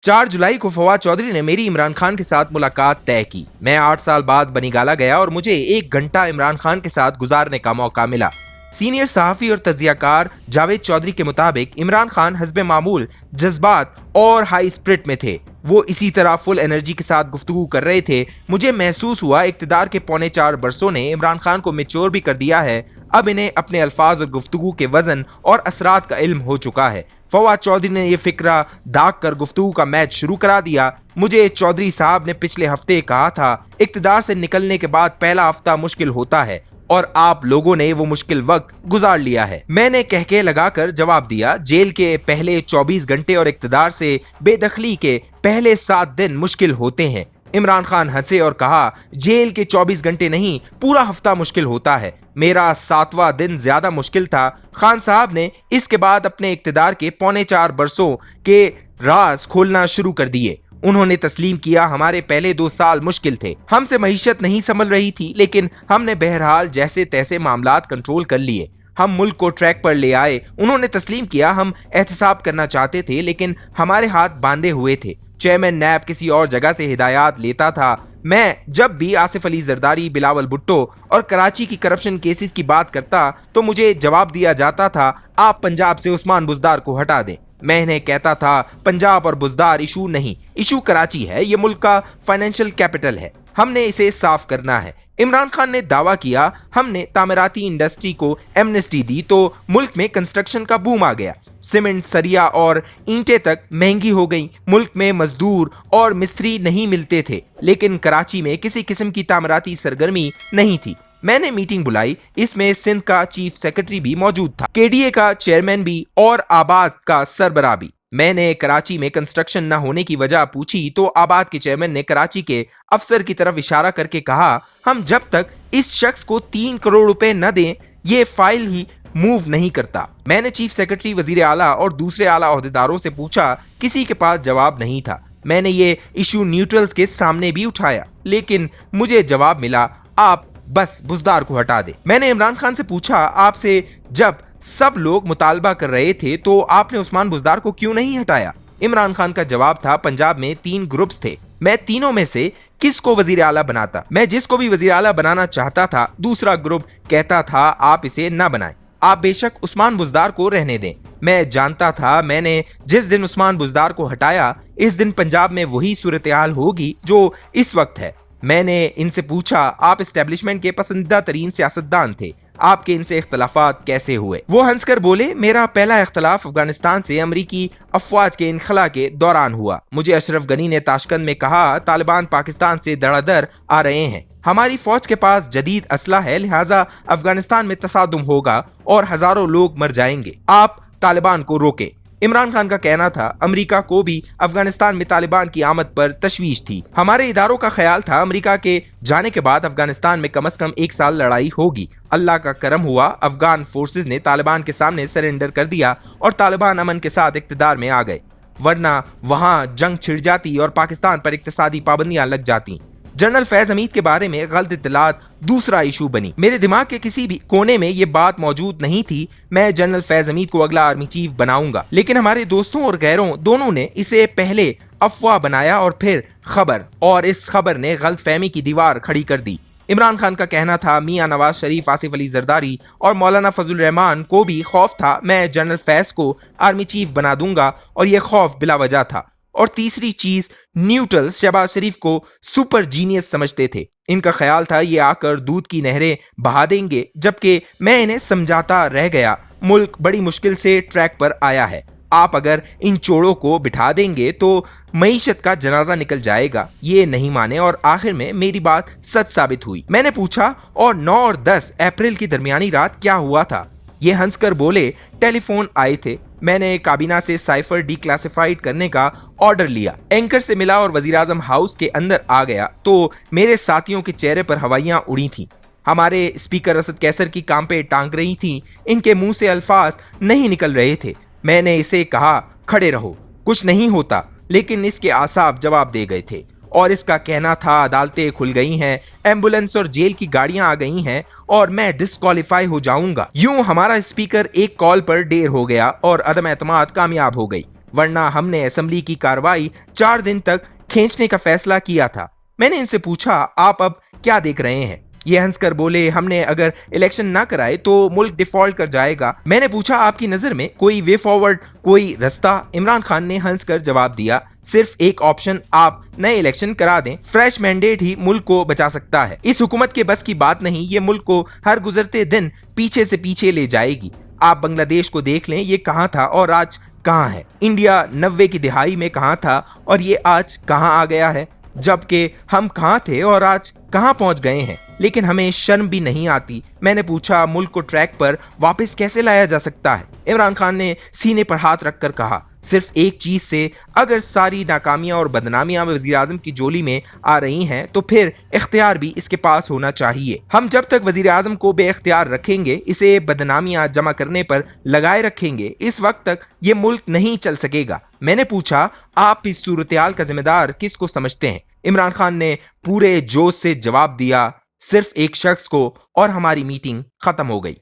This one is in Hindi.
4 जुलाई को फवाद चौधरी ने मेरी इमरान खान के साथ मुलाकात तय की। मैं 8 साल बाद बनीगाला गया और मुझे 1 घंटा इमरान खान के साथ गुजारने का मौका मिला। सीनियर सहाफी और तज्जियाकार जावेद चौधरी के मुताबिक इमरान खान हस्बे मामूल जज्बात और हाई स्पिरिट में थे। वो इसी तरह फुल एनर्जी के साथ गुफ्तगू कर रहे थे। मुझे महसूस हुआ इक्तिदार के पौने 4 बरसों ने इमरान खान को मैच्योर भी कर दिया है। अब इन्हें अपने अल्फाज और गुफ्तगू के वजन और असरात का इल्म हो चुका है। फवाद चौधरी ने यह फिक्रा दाग कर गुफ्तगू का मैच शुरू करा दिया। मुझे चौधरी साहब ने पिछले हफ्ते कहा था इक्तिदार से निकलने के बाद पहला हफ्ता मुश्किल होता है और आप लोगों ने वो मुश्किल वक्त गुजार लिया है। मैंने कहके लगाकर जवाब दिया, जेल के पहले 24 घंटे और इक्तिदार से बेदखली के पहले 7 दिन मुश्किल होते हैं। इमरान खान हंसे और कहा, जेल के 24 घंटे नहीं, पूरा हफ्ता मुश्किल होता है। मेरा 7वां दिन ज्यादा मुश्किल था। खान साहब ने इसके बाद अपने इक्तिदार के पौने 4 बरसों के राज खोलना शुरू कर दिए। उन्होंने तस्लीम किया हमारे पहले 2 साल मुश्किल थे, हमसे मईशत नहीं संभल रही थी, लेकिन हमने बहरहाल जैसे तैसे मामलात कंट्रोल कर लिए। हम मुल्क को ट्रैक पर ले आए। उन्होंने तस्लीम किया हम एहतसाब करना चाहते थे, लेकिन हमारे हाथ बांधे हुए थे। चेयरमैन नैब किसी और जगह से हिदायत लेता था। मैं जब भी आसिफ अली जरदारी, बिलावल भुट्टो और कराची की करप्शन केसेस की बात करता तो मुझे जवाब दिया जाता था, आप पंजाब से उस्मान बुज़दार को हटा दें। मैं इन्हें कहता था, पंजाब और बुज़दार इशू नहीं, इशू कराची है। ये मुल्क का फाइनेंशियल कैपिटल है, हमने इसे साफ करना है। इमरान खान ने दावा किया हमने तामीराती इंडस्ट्री को एमनेस्टी दी तो मुल्क में कंस्ट्रक्शन का बूम आ गया। सीमेंट, सरिया और ईंटें तक महंगी हो गई। मुल्क में मजदूर और मिस्त्री नहीं मिलते थे, लेकिन कराची में किसी किस्म की तामीराती सरगर्मी नहीं थी। मैंने मीटिंग बुलाई, इसमें सिंध का चीफ सेक्रेटरी भी मौजूद था, केडीए का चेयरमैन भी और आबाद का सरबराह भी। मैंने कराची में कंस्ट्रक्शन न होने की वजह पूछी तो आबाद के चेयरमैन ने कराची के अफसर की तरफ इशारा करके कहा, हम जब तक इस शख्स को 3 करोड़ रुपए न दें ये फाइल ही मूव नहीं करता। मैंने चीफ सेक्रेटरी, वजीर आला और दूसरे आला ओहदेदारों से पूछा, किसी के पास जवाब नहीं था। मैंने ये इशू न्यूट्रल्स के सामने भी उठाया, लेकिन मुझे जवाब मिला, आप बस बुज़दार को हटा दे। मैंने इमरान खान से पूछा, आपसे जब सब लोग मुतालबा कर रहे थे तो आपने उस्मान बुज़दार को क्यों नहीं हटाया? इमरान खान का जवाब था, पंजाब में 3 ग्रुप्स थे, मैं तीनों में से किसको वजीर आला बनाता? मैं जिसको भी वजीर आला बनाना चाहता था, दूसरा ग्रुप कहता था आप इसे न बनाएं, आप बेशक उस्मान बुज़दार को रहने दें। मैं जानता था मैंने जिस दिन उस्मान बुज़दार को हटाया, इस दिन पंजाब में वही सूरत हाल होगी जो इस वक्त है। मैंने इनसे पूछा, आप एस्टेब्लिशमेंट के पसंदीदा तरीन सियासतदान थे, आपके इनसे इख्तलाफात कैसे हुए? वो हंसकर बोले, मेरा पहला इख्तलाफ अफगानिस्तान से अमरीकी अफवाज के इनखला के दौरान हुआ। मुझे अशरफ गनी ने ताशकंद में कहा, तालिबान पाकिस्तान से धड़ाधड़ आ रहे हैं, हमारी फौज के पास जदीद असला है, लिहाजा अफगानिस्तान में तसादुम होगा और हजारों लोग मर जाएंगे, आप तालिबान को रोके। इमरान खान का कहना था, अमेरिका को भी अफगानिस्तान में तालिबान की आमद पर तशवीश थी। हमारे इदारों का ख्याल था अमेरिका के जाने के बाद अफगानिस्तान में कम से कम 1 साल लड़ाई होगी। अल्लाह का करम हुआ, अफगान फोर्सेस ने तालिबान के सामने सरेंडर कर दिया और तालिबान अमन के साथ इक्तिदार में आ गए, वरना वहां जंग छिड़ जाती और पाकिस्तान पर इक्तिसादी पाबंदियां लग जाती। जनरल फैज हमीद के बारे में गलत इत्तलात दूसरा इशू बनी। मेरे दिमाग के किसी भी कोने में ये बात मौजूद नहीं थी मैं जनरल फैज हमीद को अगला आर्मी चीफ बनाऊंगा, लेकिन हमारे दोस्तों और गैरों दोनों ने इसे पहले अफवाह बनाया और फिर खबर, और इस खबर ने गलतफहमी की दीवार खड़ी कर दी। इमरान खान का कहना था मियां नवाज शरीफ, आसिफ अली जरदारी और मौलाना फजल रहमान को भी खौफ था मैं जनरल फैज को आर्मी चीफ बना दूंगा, और यह खौफ बिला वजह था। और तीसरी चीज, न्यूट्रल शहबाज शरीफ को सुपर जीनियस समझते थे। इनका ख्याल था ये आकर दूध की नहरें बहा देंगे, जबकि मैं इन्हें समझाता रह गया, मुल्क बड़ी मुश्किल से ट्रैक पर आया है, आप अगर इन चोरों को बिठा देंगे तो मईशत का जनाजा निकल जाएगा। ये नहीं माने और आखिर में मेरी बात सच साबित हुई। मैंने पूछा, और 9 और 10 अप्रैल की दरमियानी रात क्या हुआ था? ये हंसकर बोले, टेलीफोन आए थे, मैंने काबीना से साइफर डिक्लासिफाइड करने का ऑर्डर लिया, एंकर से मिला और वजीर आजम हाउस के अंदर आ गया तो मेरे साथियों के चेहरे पर हवाइयां उड़ी थीं। हमारे स्पीकर असद कैसर की काम पे टांग रही थीं, इनके मुंह से अल्फाज नहीं निकल रहे थे। मैंने इसे कहा, खड़े रहो, कुछ नहीं होता, लेकिन इसके आसाब जवाब दे गए थे। और इसका कहना था अदालतें खुल गई हैं, एम्बुलेंस और जेल की गाड़ियां आ गई हैं और मैं डिस्क्वालीफाई हो जाऊंगा। यूं हमारा स्पीकर एक कॉल पर देर हो गया और अदम एतमाद कामयाब हो गई। वरना हमने असेंबली की कार्रवाई 4 दिन तक खींचने का फैसला किया था। मैंने इनसे पूछा, आप अब क्या देख रहे हैं? ये हंसकर बोले, हमने अगर इलेक्शन ना कराए तो मुल्क डिफॉल्ट कर जाएगा। मैंने पूछा, आपकी नजर में कोई वे फॉरवर्ड, कोई रास्ता? इमरान खान ने हंसकर जवाब दिया, सिर्फ एक ऑप्शन, आप नए इलेक्शन करा दें। फ्रेश मैंडेट ही मुल्क को बचा सकता है। इस हुकूमत के बस की बात नहीं, ये मुल्क को हर गुजरते दिन पीछे से पीछे ले जाएगी। आप बांग्लादेश को देख लें, ये कहां था और आज कहां है। इंडिया 90 की दिहाई में कहां था और ये आज कहां आ गया है। जबकि हम कहां थे और आज कहां पहुंच गए हैं। लेकिन हमें शर्म भी नहीं आती। मैंने पूछा, मुल्क को ट्रैक पर वापस कैसे लाया जा सकता है? इमरान खान ने सीने पर हाथ रखकर कहा, सिर्फ एक चीज से। अगर सारी नाकामियां और बदनामियां वजीर आजम की जोली में आ रही हैं तो फिर इख्तियार भी इसके पास होना चाहिए। हम जब तक वजीर आजम को बेइख्तियार रखेंगे, इसे बदनामियां जमा करने पर लगाए रखेंगे, इस वक्त तक ये मुल्क नहीं चल सकेगा। मैंने पूछा, आप इस सूरत-ए-हाल का जिम्मेदार किसको समझते हैं? इमरान खान ने पूरे जोश से जवाब दिया, सिर्फ एक शख्स को, और हमारी मीटिंग खत्म हो गई।